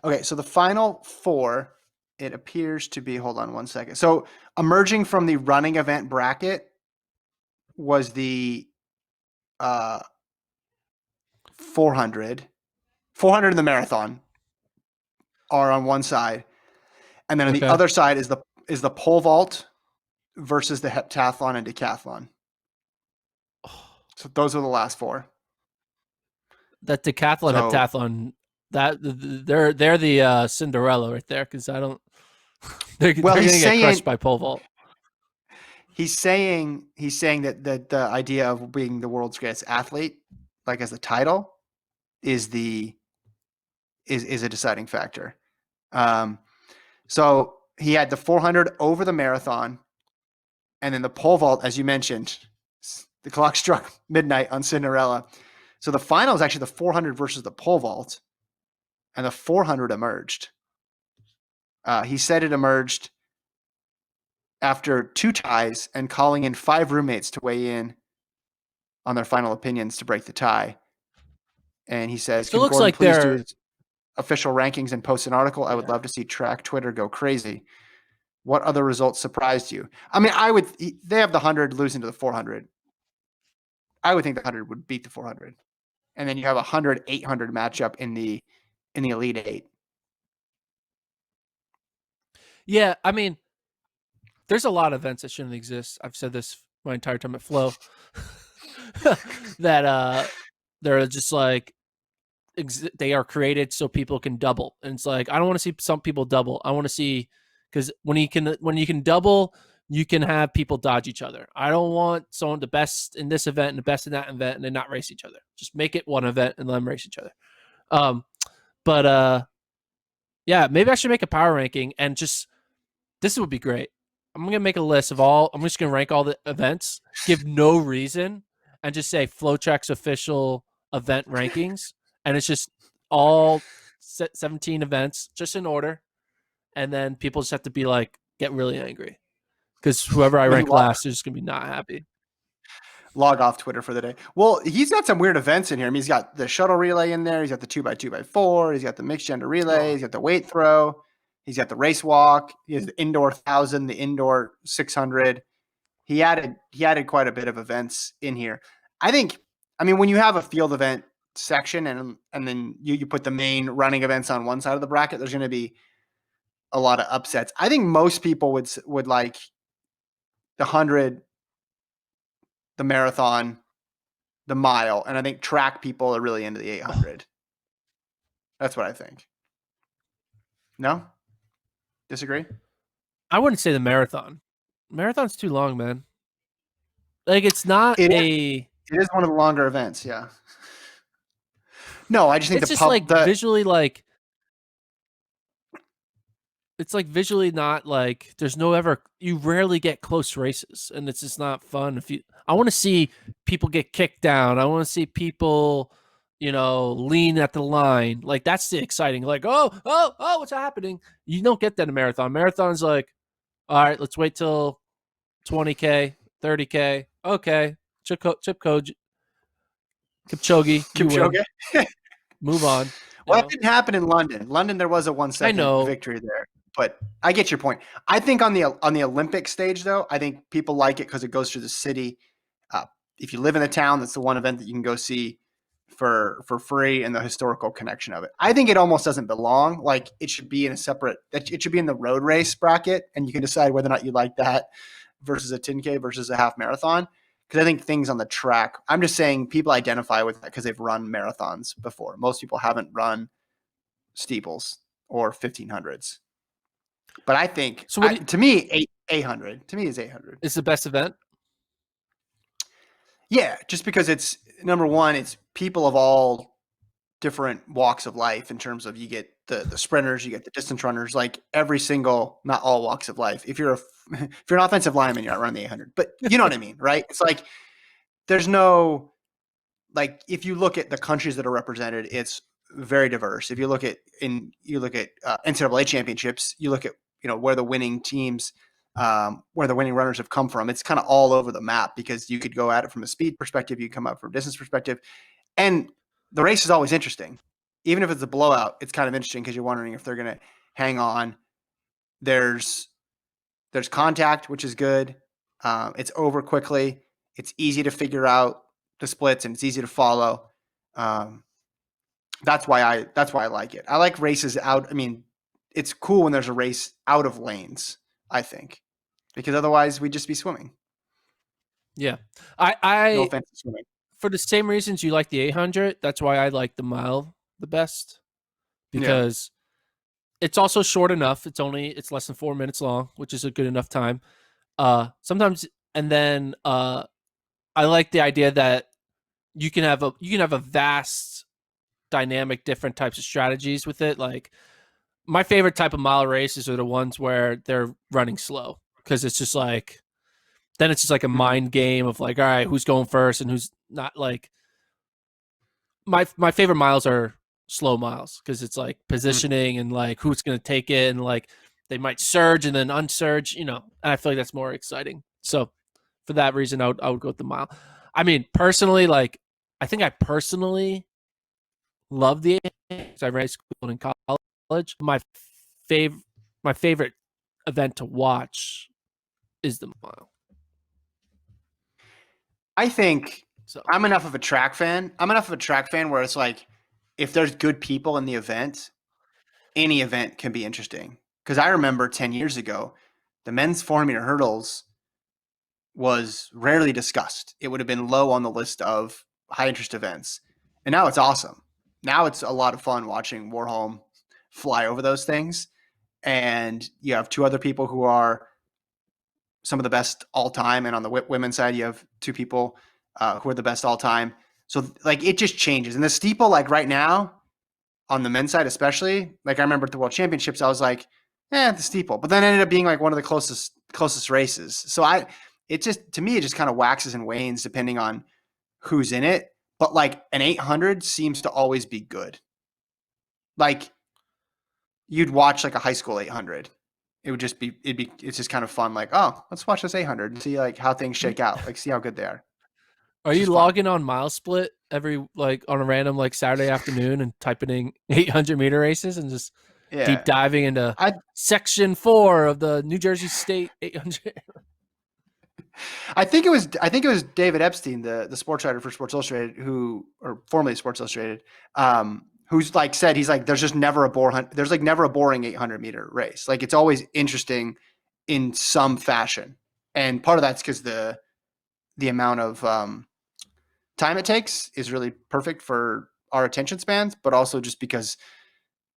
Okay, so the final 4, it appears to be, hold on one second. So emerging from the running event bracket was the 400. 400 in the marathon are on one side. And then on the Okay. other side is the pole vault versus the heptathlon and decathlon. So those are the last 4. That decathlon, So heptathlon, that they're the Cinderella right there, because I don't. They're well, gonna get crushed by pole vault. he's saying that the idea of being the world's greatest athlete, like as a title, is a deciding factor. So he had the 400 over the marathon, and then the pole vault, as you mentioned, the clock struck midnight on Cinderella. So the final is actually the 400 versus the pole vault, and the 400 emerged. He said it emerged after 2 ties and calling in 5 roommates to weigh in on their final opinions to break the tie. And he says, So it can looks Gordon like please do they're his official rankings and post an article? I would love to see track Twitter go crazy. What other results surprised you? I mean, they have the 100 losing to the 400. I would think the 100 would beat the 400. And then you have a 100-800 matchup in the Elite 8. Yeah, I mean, there's a lot of events that shouldn't exist. I've said this my entire time at Flow. That they're just like they are created so people can double, and it's like I don't want to see some people double. I want to see, because when you can double, you can have people dodge each other. I don't want someone the best in this event and the best in that event and then not race each other. Just make it one event and let them race each other. But yeah, maybe I should make a power ranking, and just this would be great. I'm gonna make a list of all. I'm just gonna rank all the events, give no reason, and just say FloTrack's official event rankings, and it's just all 17 events, just in order, and then people just have to be like get really angry, because whoever I And then rank last is just gonna be not happy. log off Twitter for the day. Well, he's got some weird events in here. I mean, he's got the shuttle relay in there. He's got the 2x2x4. He's got the mixed gender relay. He's got the weight throw. He's got the race walk. He has the indoor 1,000, the indoor 600. He added quite a bit of events in here. I mean, when you have a field event section and then you put the main running events on one side of the bracket, there's going to be a lot of upsets. I think most people would like the 100, the marathon, the mile, and I think track people are really into the 800. That's what I think. No? Disagree? I wouldn't say the marathon. Marathon's too long, man. Like it's not It is, a. it is one of the longer events, yeah. No, I just think It's the just like pub the visually like it's like visually not like there's no ever you rarely get close races and it's just not fun if you I want to see people get kicked down. I want to see people, lean at the line. Like that's the exciting. Like, oh, what's happening? You don't get that in a marathon. Marathon's like, all right, let's wait till 20K, 30K. Okay. Chip code Kipchoge, you win. Kipchoge. Move on, Well, that didn't happen in London. London, there was a one I second know. victory there, but I get your point. I think on the Olympic stage, though, I think people like it because it goes through the city. Uh, if you live in the town, that's the one event that you can go see for free, and the historical connection of it. I think it almost doesn't belong. Like it should be in a separate. It should be in the road race bracket, and you can decide whether or not you like that versus a 10K versus a half marathon. Because I think things on the track, I'm just saying people identify with that because they've run marathons before. Most people haven't run steeples or 1500s. But I think, So what to me, 800 to me is 800. is the best event? Yeah, just because it's number one, it's people of all different walks of life in terms of you get the sprinters, you get the distance runners, like every single, not all walks of life. If you're if you're an offensive lineman, you're not running the 800, but you know what I mean, right? It's like there's no like if you look at the countries that are represented, it's very diverse. If you look at NCAA championships, you look at where the winning teams, where the winning runners have come from. It's kind of all over the map because you could go at it from a speed perspective, you come up from a distance perspective, and the race is always interesting. Even if it's a blowout, it's kind of interesting because you're wondering if they're going to hang on. There's contact, which is good. It's over quickly. It's easy to figure out the splits, and it's easy to follow. Um, that's why I like it. I like races out. I mean, it's cool when there's a race out of lanes. I think because otherwise we'd just be swimming. Yeah. No I offense to swimming. for the same reasons you like the 800, that's why I like the mile the best Yeah. because it's also short enough. It's less than 4 minutes long, which is a good enough time. Sometimes and then I like the idea that you can have a vast dynamic different types of strategies with it. Like my favorite type of mile races are the ones where they're running slow because it's just like then it's just like a Mm-hmm. mind game of like, all right, who's going first and who's not. Like my favorite miles are slow miles because it's like positioning and like who's going to take it and like they might surge and then unsurge, and I feel like that's more exciting. So for that reason, I would go with the mile. I mean, personally, like I think I personally love the because I ran school and college. Favorite my favorite event to watch is the mile. I think So I'm enough of a track fan. I'm enough of a track fan where it's like if there's good people in the event, any event can be interesting. Because I remember 10 years ago, the men's 400-meter hurdles was rarely discussed. It would have been low on the list of high interest events. And now it's awesome. Now it's a lot of fun watching Warholm fly over those things. And you have two other people who are some of the best all time. And on the women's side, you have two people who are the best all time. So like it just changes. And the steeple, like right now, on the men's side especially, like I remember at the World Championships, I was like, the steeple. But then it ended up being like one of the closest races. So it just to me it just kind of waxes and wanes depending on who's in it. But like an 800 seems to always be good. Like you'd watch like a high school 800. It's just kind of fun. Like, oh, let's watch this 800 and see like how things shake out. Like see how good they are. are It's you just fun. logging on Mile Split every like on a random like Saturday afternoon and typing in 800-meter races and just deep Yeah. diving into I section 4 of the New Jersey State 800? I think it was David Epstein, the sports writer for Sports Illustrated, or formerly Sports Illustrated, who's like said, he's like, there's just never a there's like never a boring 800-meter race. Like it's always interesting in some fashion. And part of that's because the amount of time it takes is really perfect for our attention spans, but also just because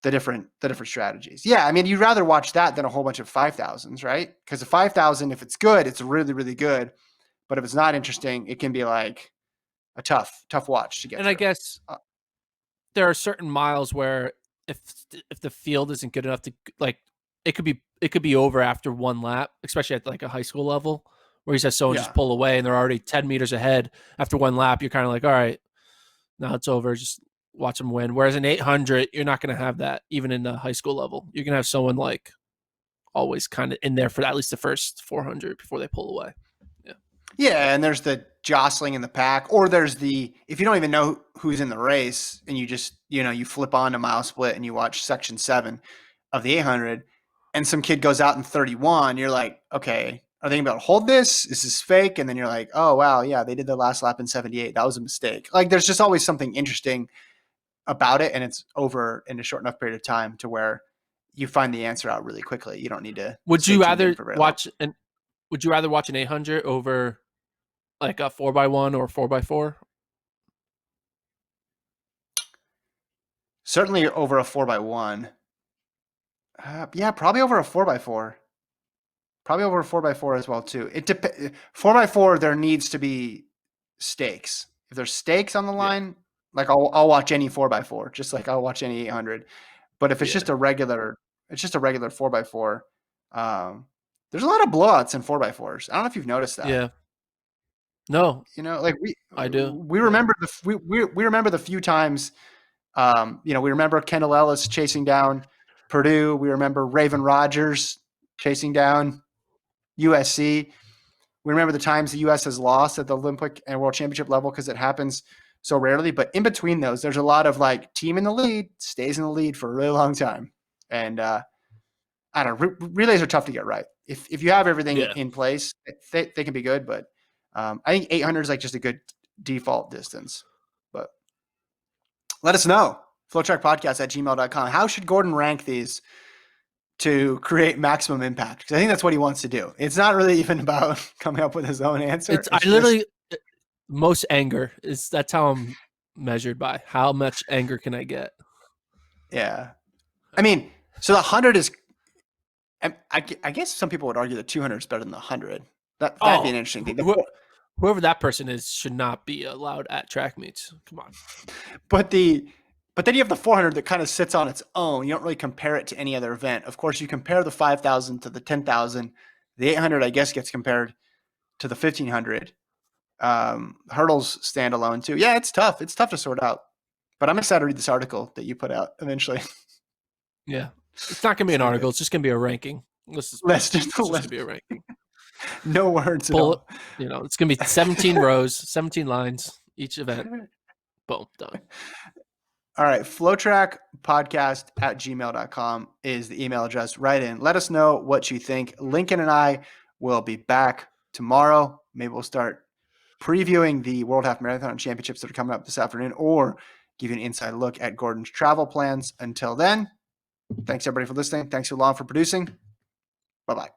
the different strategies. Yeah, I mean, you'd rather watch that than a whole bunch of 5,000s, right? Because the 5,000, if it's good, it's really, really good. But if it's not interesting, it can be like a tough watch to get And I through. guess there are certain miles where if the field isn't good enough to like, it could be over after one lap, especially at like a high school level where you said someone just Yeah. pull away and they're already 10 meters ahead after one lap. You're kind of like, all right, now it's over. Just watch them win. Whereas in 800, you're not going to have that even in the high school level. You're going to have someone like always kind of in there for at least the first 400 before they pull away. Yeah. Yeah, and there's the jostling in the pack, or there's the if you don't even know who's in the race and you just you flip on to mile split and you watch section 7 of the 800, and some kid goes out in 31, you're like, okay, are they gonna be able to hold this? Is this fake? And then you're like, oh wow, yeah, they did the last lap in 78. That was a mistake. Like there's just always something interesting about it, and it's over in a short enough period of time to where you find the answer out really quickly. You don't need to Would stay you tuned in rather for very long. watch an Would you rather watch an 800 over like a 4x1 or 4x4? Certainly over a 4x1. Yeah, probably over a 4x4. Probably over a 4x4 as well too. 4x4. There needs to be stakes. If there's stakes on the Yeah. line, like I'll watch any 4x4, just like I'll watch any 800. But if it's Yeah. just a regular, 4x4. There's a lot of blowouts in 4x4s. I don't know if you've noticed that. Yeah. No, Like I do. we Yeah. remember we remember the few times. We remember Kendall Ellis chasing down Purdue. We remember Raven Rogers chasing down USC. We remember the times the U.S. has lost at the Olympic and World Championship level because it happens so rarely. But in between those, there's a lot of like team in the lead stays in the lead for a really long time. And I don't know. Relays are tough to get right. If you have everything Yeah. in place, they can be good. But I think 800 is like just a good default distance. But let us know. FloTrackPodcast@gmail.com. How should Gordon rank these to create maximum impact? Because I think that's what he wants to do. It's not really even about coming up with his own answer. I It's just literally most anger is that's how I'm measured by. How much anger can I get? yeah. I mean, so the 100 is. I guess some people would argue the 200 is better than the 100. That'd be an Oh, interesting thing. whoever that person is should not be allowed at track meets. Come on. But then you have the 400 that kind of sits on its own. You don't really compare it to any other event. Of course, you compare the 5,000 to the 10,000. The 800, I guess, gets compared to the 1,500. Hurdles standalone too. Yeah, it's tough. It's tough to sort out. But I'm excited to read this article that you put out eventually. Yeah. It's not going to be It's an gonna be article. good. It's just going to be a ranking. Let's just be Let's honest. just It's just going to be a ranking. no words at Bullet, all. it's going to be 17 rows, 17 lines each event. Boom, done. All right. FloTrackPodcast@gmail.com is the email address. Write in. Let us know what you think. Lincoln and I will be back tomorrow. Maybe we'll start previewing the World Half Marathon Championships that are coming up this afternoon, or give you an inside look at Gordon's travel plans. Until then, thanks everybody for listening. Thanks so long for producing. Bye-bye.